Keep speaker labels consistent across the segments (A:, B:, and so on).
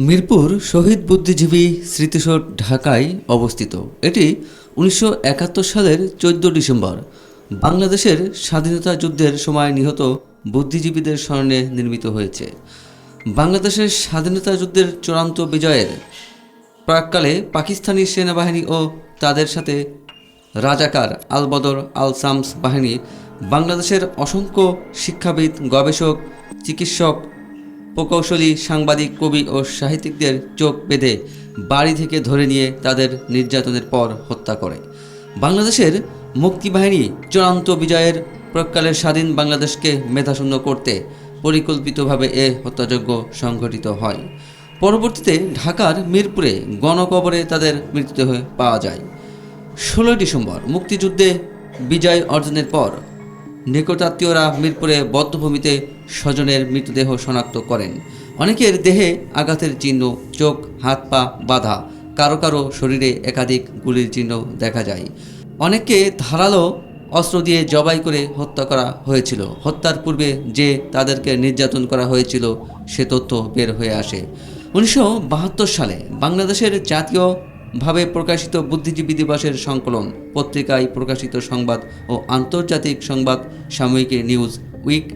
A: মিরপুর শহীদ বুদ্ধিজীবী স্মৃতিসৌধ ঢাকায় অবস্থিত। এটি ১৯৭১ সালের ১৪ ডিসেম্বর বাংলাদেশের স্বাধীনতা যুদ্ধের সময় নিহত বুদ্ধিজীবীদের স্মরণে নির্মিত হয়েছে। বাংলাদেশের স্বাধীনতা যুদ্ধের চূড়ান্ত বিজয়ের প্রাক্কালে পাকিস্তানি সেনাবাহিনী ও তাদের সাথে রাজাকার আল বদর আল শামস বাহিনী বাংলাদেশের অসংখ্য শিক্ষাবিদ, গবেষক, চিকিৎসক, প্রকৌশলী, সাংবাদিক, কবি ও সাহিত্যিকদের চোখ বেঁধে বাড়ি থেকে ধরে নিয়ে তাদের নির্যাতনের পর হত্যা করে। বাংলাদেশের মুক্তিবাহিনী চূড়ান্ত বিজয়ের প্রাক্কালে স্বাধীন বাংলাদেশকে মেধাশূন্য করতে পরিকল্পিতভাবে এ হত্যাযজ্ঞ সংঘটিত হয়। পরবর্তীতে ঢাকার মিরপুরে গণকবরে তাদের মৃতদেহ পাওয়া যায়। ১৬ ডিসেম্বর মুক্তিযুদ্ধে বিজয় অর্জনের পর নিকটাত্মীয়রা মিরপুরে বধ্যভূমিতে স্বজনের মৃতদেহ শনাক্ত করেন। অনেকের দেহে আঘাতের চিহ্ন, চোখ, হাত পা বাঁধা, কারো কারো শরীরে একাধিক গুলির চিহ্ন দেখা যায়। অনেককে ধারালো অস্ত্র দিয়ে জবাই করে হত্যা করা হয়েছিল। হত্যার পূর্বে যে তাদেরকে নির্যাতন করা হয়েছিল সে তথ্য বের হয়ে আসে। ১৯৭২ সালে বাংলাদেশের জাতীয়ভাবে প্রকাশিত বুদ্ধিজীবী দিবসের সংকলন পত্রিকায় প্রকাশিত সংবাদ ও আন্তর্জাতিক সংবাদ সাময়িকী নিউজ উইক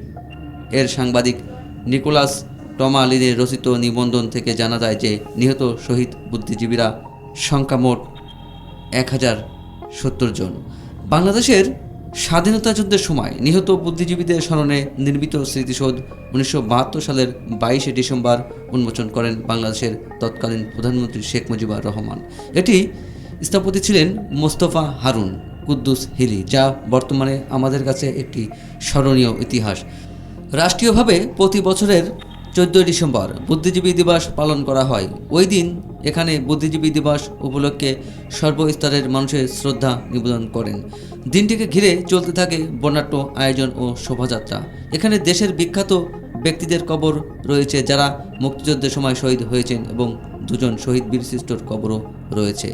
A: এর সাংবাদিক নিকোলাস টমালিনের রচিত নিবন্ধন থেকে জানা যায় যে নিহত শহীদ বুদ্ধিজীবীরা সংখ্যা মোট ১,০৭০ জন। বাংলাদেশের স্বাধীনতা যুদ্ধের সময় নিহত বুদ্ধিজীবীদের স্মরণে নির্মিত স্মৃতিসৌধ ১৯৭২ সালের ২২শে ডিসেম্বর উন্মোচন করেন বাংলাদেশের তৎকালীন প্রধানমন্ত্রী শেখ মুজিবুর রহমান। এটি স্থপতি ছিলেন মোস্তফা হারুন কুদ্দুস হিলি, যা বর্তমানে আমাদের কাছে একটি স্মরণীয় ইতিহাস। রাষ্ট্রীয়ভাবে প্রতি বছরের ১৪ ডিসেম্বর বুদ্ধিজীবী দিবস পালন করা হয়। ওই দিন এখানে বুদ্ধিজীবী দিবস উপলক্ষে সর্বস্তরের মানুষের শ্রদ্ধা নিবেদন করেন। দিনটিকে ঘিরে চলতে থাকে বর্ণাঢ্য আয়োজন ও শোভাযাত্রা। এখানে দেশের বিখ্যাত ব্যক্তিদের কবর রয়েছে যারা মুক্তিযুদ্ধের সময় শহীদ হয়েছেন এবং দুজন শহীদ বীরশ্রেষ্ঠর কবরও রয়েছে।